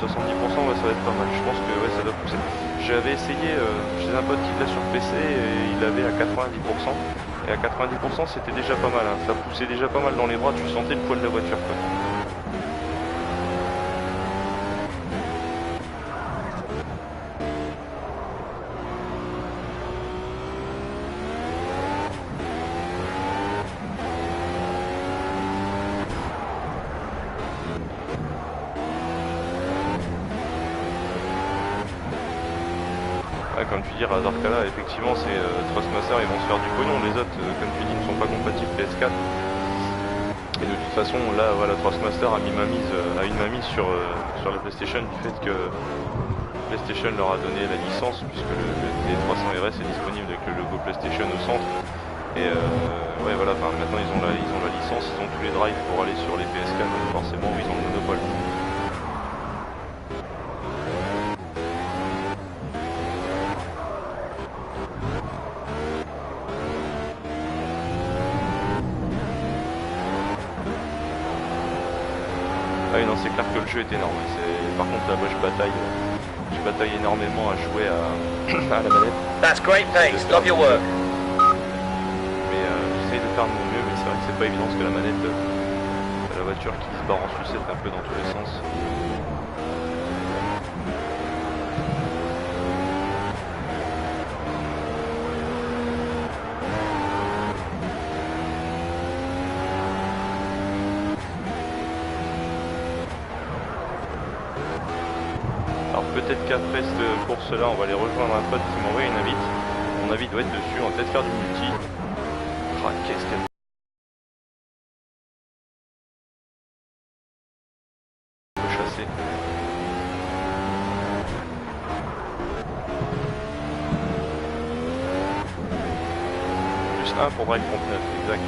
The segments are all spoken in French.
70%, ouais, ça va être pas mal. Je pense que ouais, ça doit pousser. J'avais essayé, chez un pote qui l'a sur PC et il avait à 90%. Et à 90%, c'était déjà pas mal, hein. Ça poussait déjà pas mal dans les bras, tu sentais le poids de la voiture, quoi. Ouais, comme tu dis, Razorkala, effectivement, c'est Thrustmaster, ils vont se faire du pognon. Les autres, comme tu dis, ne sont pas compatibles PS4. Et de toute façon, là, voilà, Thrustmaster a mis a une mainmise sur la PlayStation du fait que PlayStation leur a donné la licence, puisque le T300RS est disponible avec le logo PlayStation au centre. Et ouais, voilà, maintenant ils ont la licence, ils ont tous les drives pour aller sur les PS4, donc forcément, ils ont le monopole. Ah oui, non, c'est clair que le jeu est énorme. Par contre, là, moi, je bataille énormément à jouer à la manette. That's great pace. Love your work. Mais j'essaye de faire de mon mieux, mais c'est vrai que c'est pas évident parce que la manette, t'as la voiture qui se barre en sucette un peu dans tous les sens. Alors peut-être qu'après cette course-là, on va aller rejoindre un pote qui m'a envoyé une invite. Mon avis doit être dessus, on va peut-être faire du multi. Ah, qu'est-ce qu'elle peut chasser. Plus 1 pour Drive 39, exact.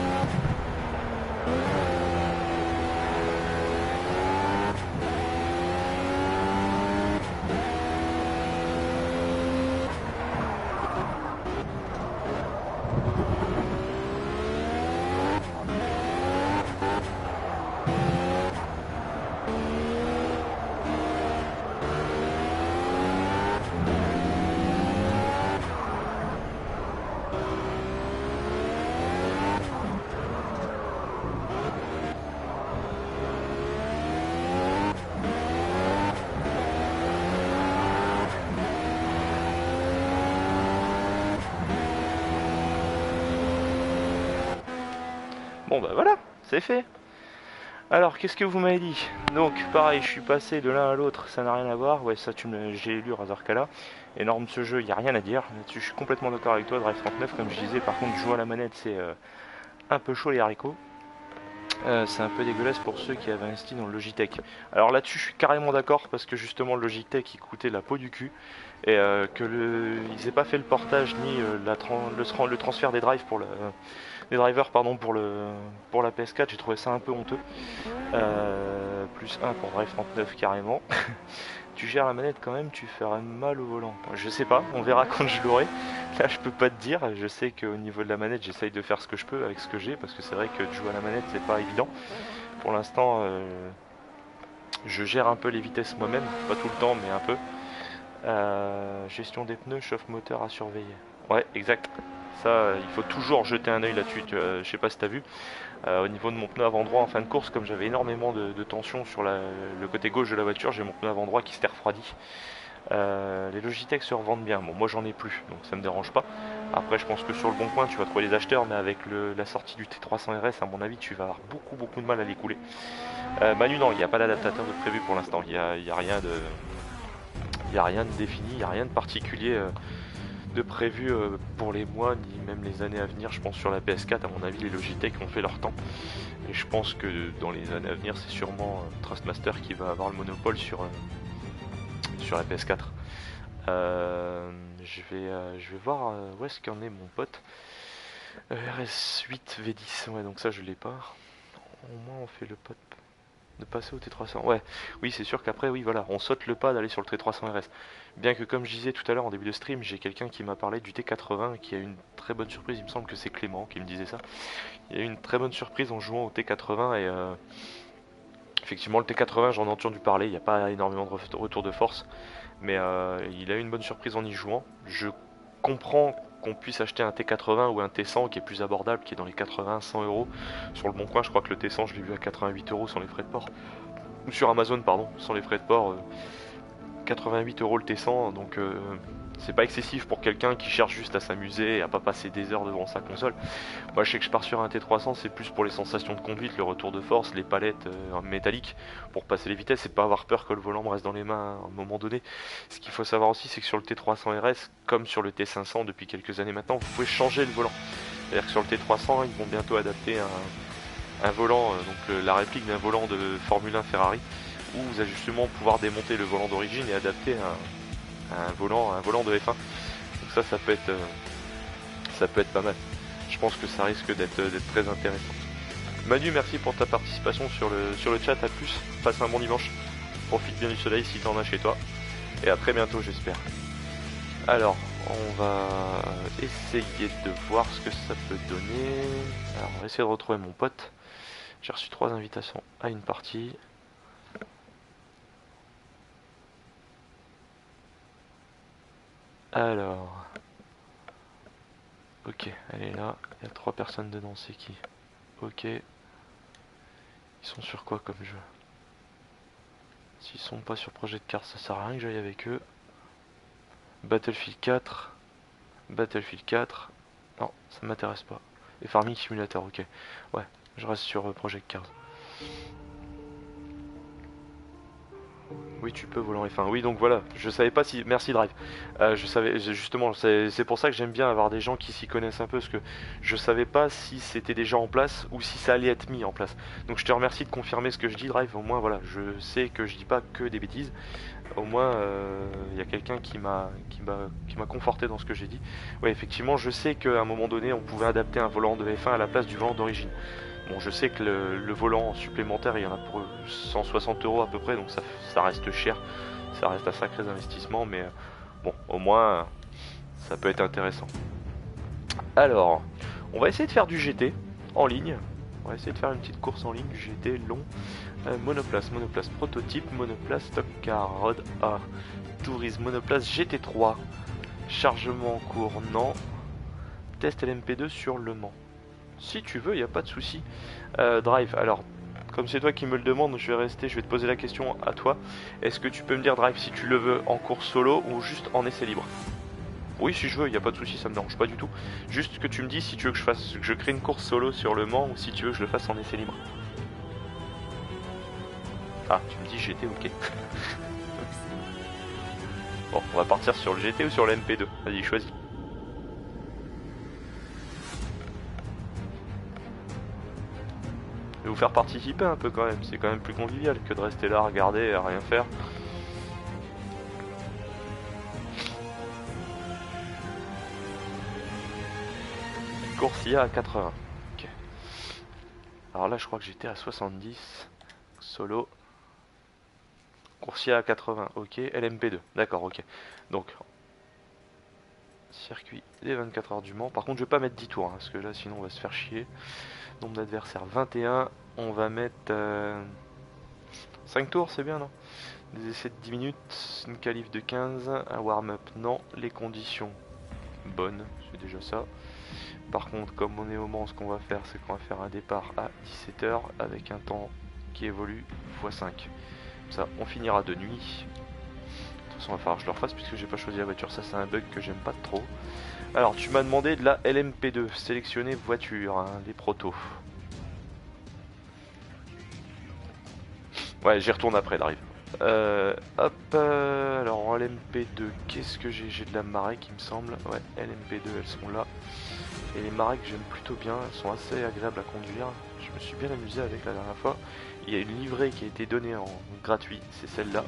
Bon bah voilà, c'est fait. Alors, qu'est-ce que vous m'avez dit? Donc, pareil, je suis passé de l'un à l'autre, ça n'a rien à voir. Ouais, ça, j'ai lu Razorkala. Énorme ce jeu, il n'y a rien à dire. Là-dessus, je suis complètement d'accord avec toi. Drive 39, comme je disais, par contre, jouer à la manette, c'est un peu chaud les haricots. C'est un peu dégueulasse pour ceux qui avaient investi dans le Logitech. Alors là-dessus, je suis carrément d'accord parce que justement, le Logitech il coûtait la peau du cul et ils n'aient pas fait le portage ni le transfert des drives des drivers pardon pour la PS4. J'ai trouvé ça un peu honteux. Plus 1 pour Drive 39 carrément. Tu gères la manette quand même, tu feras mal au volant. Je sais pas, on verra quand je l'aurai. Là, je peux pas te dire. Je sais qu'au niveau de la manette, j'essaye de faire ce que je peux avec ce que j'ai, parce que c'est vrai que de jouer à la manette, c'est pas évident. Pour l'instant, je gère un peu les vitesses moi-même, pas tout le temps, mais un peu. Gestion des pneus, chauffe moteur à surveiller. Ouais, exact. Ça, il faut toujours jeter un œil là-dessus. Je sais pas si t'as vu. Au niveau de mon pneu avant droit en fin de course, comme j'avais énormément de tension sur le côté gauche de la voiture, j'ai mon pneu avant droit qui s'était refroidi. Les Logitech se revendent bien. Bon, moi j'en ai plus, donc ça me dérange pas. Après, je pense que sur le bon coin, tu vas trouver des acheteurs, mais avec la sortie du T300 RS, à mon avis, tu vas avoir beaucoup de mal à les couler. Manu, non, il n'y a pas d'adaptateur de prévu pour l'instant. Il y a rien de défini, il n'y a rien de particulier de prévu pour les mois ni même les années à venir. Je pense sur la PS4, à mon avis, les Logitech ont fait leur temps. Et je pense que dans les années à venir, c'est sûrement Trustmaster qui va avoir le monopole sur la PS4. Je vais voir où est-ce qu'en est mon pote. RS8 V10, ouais, donc ça je l'ai pas. Au moins on fait le pas de passer au T300. Ouais, oui, c'est sûr qu'après, oui, voilà, on saute le pas d'aller sur le T300 RS. Bien que, comme je disais tout à l'heure en début de stream, j'ai quelqu'un qui m'a parlé du T80 qui a eu une très bonne surprise. Il me semble que c'est Clément qui me disait ça. Il a eu une très bonne surprise en jouant au T80 et Effectivement, le T80, j'en ai entendu parler, il n'y a pas énormément de retour de force, mais il a eu une bonne surprise en y jouant. Je comprends qu'on puisse acheter un T80 ou un T100 qui est plus abordable, qui est dans les 80-100 euros. Sur le bon coin, je crois que le T100, je l'ai vu à 88 euros sans les frais de port. Ou sur Amazon, pardon, sans les frais de port, 88 euros le T100, donc c'est pas excessif pour quelqu'un qui cherche juste à s'amuser et à pas passer des heures devant sa console. Moi je sais que je pars sur un T300, c'est plus pour les sensations de conduite, le retour de force, les palettes métalliques pour passer les vitesses et pas avoir peur que le volant me reste dans les mains à un moment donné. Ce qu'il faut savoir aussi, c'est que sur le T300 RS, comme sur le T500 depuis quelques années maintenant, vous pouvez changer le volant. C'est-à-dire que sur le T300, ils vont bientôt adapter un volant, donc la réplique d'un volant de Formule 1 Ferrari, où vous allez justement pouvoir démonter le volant d'origine et adapter un volant de F1. Donc ça peut être pas mal. Je pense que ça risque d'être très intéressant. Manu, merci pour ta participation sur le chat, à plus, passe un bon dimanche, profite bien du soleil si t'en as chez toi, et à très bientôt j'espère. Alors, on va essayer de voir ce que ça peut donner. Alors, on va essayer de retrouver mon pote. J'ai reçu 3 invitations à une partie. Alors, ok, elle est là, il y a 3 personnes dedans, c'est qui? Ok, ils sont sur quoi comme jeu? S'ils sont pas sur Project Cars, ça sert à rien que j'aille avec eux. Battlefield 4, non, ça m'intéresse pas. Et Farming Simulator, ok, ouais, je reste sur Project Cars. Oui, tu peux voler en F1. Oui, donc voilà, je savais pas si... Merci Drive. Je savais, justement, c'est pour ça que j'aime bien avoir des gens qui s'y connaissent un peu, parce que je savais pas si c'était déjà en place ou si ça allait être mis en place. Donc je te remercie de confirmer ce que je dis, Drive. Au moins, voilà, je sais que je dis pas que des bêtises. Au moins, il y a quelqu'un qui m'a conforté dans ce que j'ai dit. Oui, effectivement, je sais qu'à un moment donné, on pouvait adapter un volant de F1 à la place du volant d'origine. Bon, je sais que le volant supplémentaire, il y en a pour 160 euros à peu près, donc ça reste cher, ça reste un sacré investissement, mais bon, au moins, ça peut être intéressant. Alors, on va essayer de faire du GT en ligne. On va essayer de faire une petite course en ligne, du GT long. Monoplace prototype, monoplace Top Car, Road A, Tourisme, monoplace GT3, chargement en cours, non. Test LMP2 sur Le Mans. Si tu veux, il n'y a pas de souci. Drive, alors, comme c'est toi qui me le demandes, je vais te poser la question à toi. Est-ce que tu peux me dire, Drive, si tu le veux en course solo ou juste en essai libre? Oui, si je veux, il n'y a pas de souci, ça me dérange pas du tout. Juste que tu me dis si tu veux que je crée une course solo sur Le Mans ou si tu veux que je le fasse en essai libre. Ah, tu me dis GT, ok. Bon, on va partir sur le GT ou sur le MP2. Vas-y, choisis. Je vais vous faire participer un peu quand même, c'est quand même plus convivial que de rester là à regarder et à rien faire. Coursia à 80. Ok. Alors là je crois que j'étais à 70. Solo. Coursia à 80, ok. LMP2, d'accord, ok. Donc, circuit des 24 heures du Mans. Par contre je vais pas mettre 10 tours, hein, parce que là sinon on va se faire chier. Nombre d'adversaires 21. On va mettre 5 tours, c'est bien, non? Des essais de 10 minutes, une qualif de 15, un warm-up, non. Les conditions, bonnes, c'est déjà ça. Par contre, comme on est au Mans, ce qu'on va faire, c'est qu'on va faire un départ à 17 h avec un temps qui évolue x5. Ça, on finira de nuit. De toute façon, il va falloir que je le refasse puisque j'ai pas choisi la voiture. Ça, c'est un bug que j'aime pas trop. Alors, tu m'as demandé de la LMP2. Sélectionner voiture, hein, les protos. Ouais, j'y retourne après, elle arrive. Alors en LMP2, qu'est-ce que j'ai de la Marek, il me semble. Ouais, LMP2, elles sont là. Et les Marek, j'aime plutôt bien, elles sont assez agréables à conduire. Je me suis bien amusé avec la dernière fois. Il y a une livrée qui a été donnée en gratuit, c'est celle-là.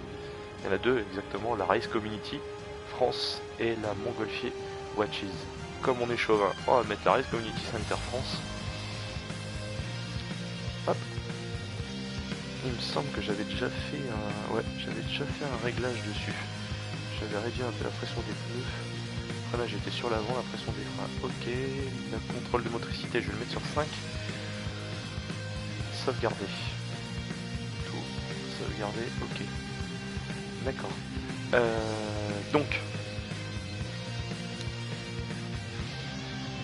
Il y en a deux exactement, la Race Community France et la Montgolfier Watches. Comme on est chauvin, on va mettre la Race Community Center France. Hop. Il me semble que j'avais déjà fait un réglage dessus. J'avais réduit un peu la pression des pneus. Après là j'étais sur l'avant, la pression des freins. Ok, le contrôle de motricité, je vais le mettre sur 5. Sauvegarder. Tout. regarder. Ok. D'accord. Donc.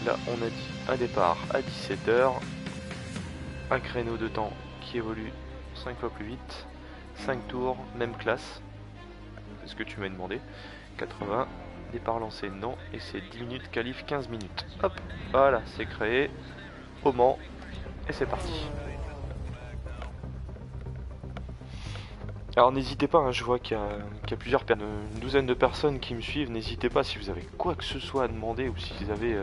Là, on a dit un départ à 17 h. Un créneau de temps qui évolue 5 fois plus vite. 5 tours, même classe. C'est ce que tu m'as demandé. 80. Départ lancé, non. Et c'est 10 minutes, qualif 15 minutes. Hop, voilà, c'est créé. Au Mans. Et c'est parti. Alors n'hésitez pas, hein, je vois qu'il y a plusieurs personnes, une douzaine de personnes qui me suivent. N'hésitez pas si vous avez quoi que ce soit à demander ou si vous avez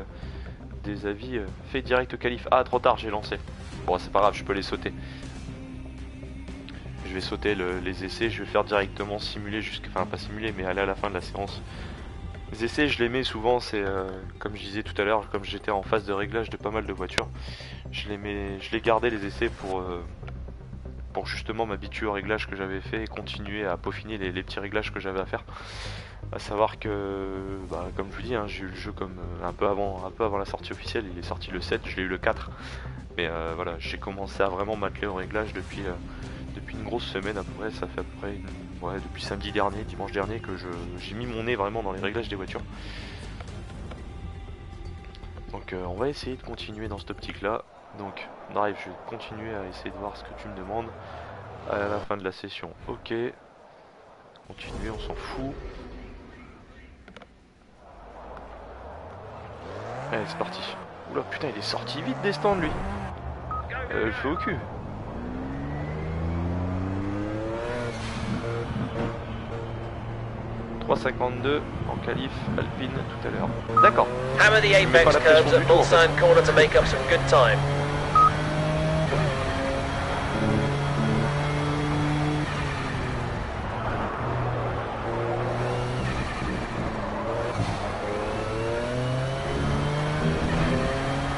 des avis, fait direct au qualif. Ah, trop tard, j'ai lancé. Bon, c'est pas grave, je peux les sauter. Je vais sauter les essais, je vais faire directement simuler jusqu'à... Enfin, pas simuler, mais aller à la fin de la séance. Les essais, je les mets souvent, c'est comme je disais tout à l'heure, comme j'étais en phase de réglage de pas mal de voitures. Je les gardais les essais pour justement m'habituer au réglage que j'avais fait et continuer à peaufiner les petits réglages que j'avais à faire. À savoir que, bah, comme je vous dis, hein, j'ai eu le jeu comme un peu avant la sortie officielle. Il est sorti le 7, je l'ai eu le 4. Mais voilà, j'ai commencé à vraiment m'atteler au réglage depuis une grosse semaine. Après, ça fait à peu près depuis samedi dernier, dimanche dernier, que j'ai mis mon nez vraiment dans les réglages des voitures. Donc on va essayer de continuer dans cette optique là. Donc on arrive, je vais continuer à essayer de voir ce que tu me demandes à la fin de la session. Ok, continuer, on s'en fout. Allez, c'est parti. Oula, putain, il est sorti vite des stands lui. Le feu au cul. « 3,52 en qualif Alpine tout à l'heure. » D'accord. Hammer the apex curves at Mulsanne corner to make up some good time.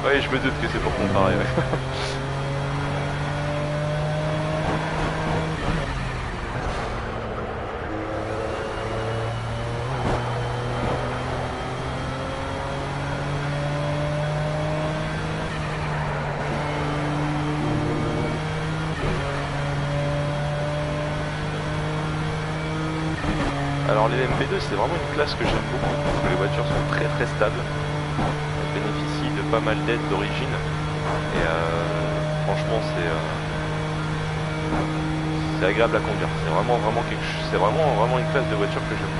Ouais, je me doute que c'est pour comparer. Ouais. Alors les MP2 c'est vraiment une classe que j'aime beaucoup parce que les voitures sont très très stables, elles bénéficient de pas mal d'aides d'origine et franchement c'est agréable à conduire, c'est vraiment une classe de voiture que j'aime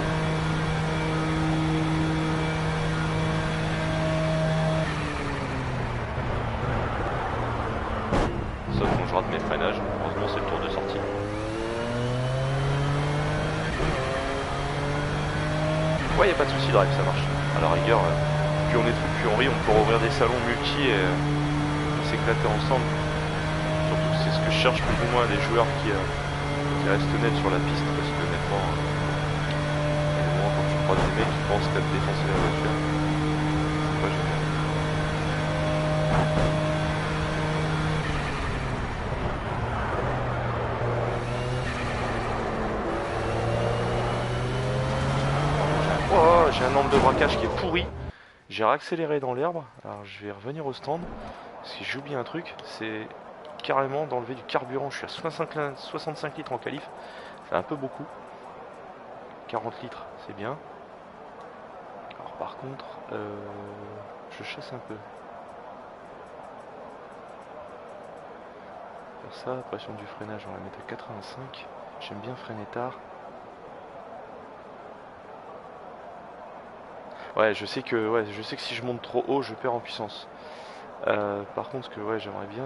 beaucoup. Sauf quand je rate mes freinages, heureusement c'est le tour de sortie. Ouais, y a pas de souci, drive, ça marche. À la rigueur, plus on est trucs, plus on rit, on peut rouvrir des salons multi et s'éclater ensemble. Surtout que c'est ce que je cherche plus ou moins, des joueurs qui restent honnêtes sur la piste, parce que honnêtement, il y a des moments quand tu crois des mecs qui pensent qu'à te défoncer la voiture, c'est pas génial. Oh, j'ai un angle de braquage qui est pourri. J'ai réaccéléré dans l'herbe. Alors je vais revenir au stand. Parce que j'ai oublié un truc. C'est carrément d'enlever du carburant. Je suis à 65 litres en qualif. C'est un peu beaucoup. 40 litres, c'est bien. Alors par contre, je chasse un peu. Pour ça, pression du freinage, on va la mettre à 85. J'aime bien freiner tard. Ouais, je sais que si je monte trop haut, je perds en puissance. Par contre, ce que j'aimerais bien,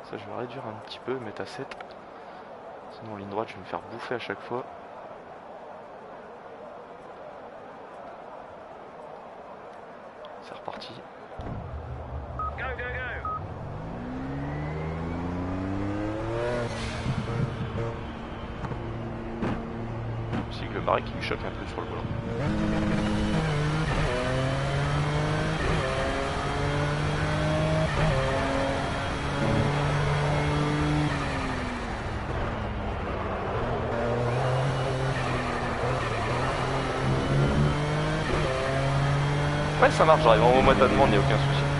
ça je vais réduire un petit peu, mettre à 7. Sinon en ligne droite, je vais me faire bouffer à chaque fois. C'est reparti. C'est le marais qui me choque un peu sur le volant. Ouais, ça marche, j'arrive en haut à ta demande, il n'y a aucun souci.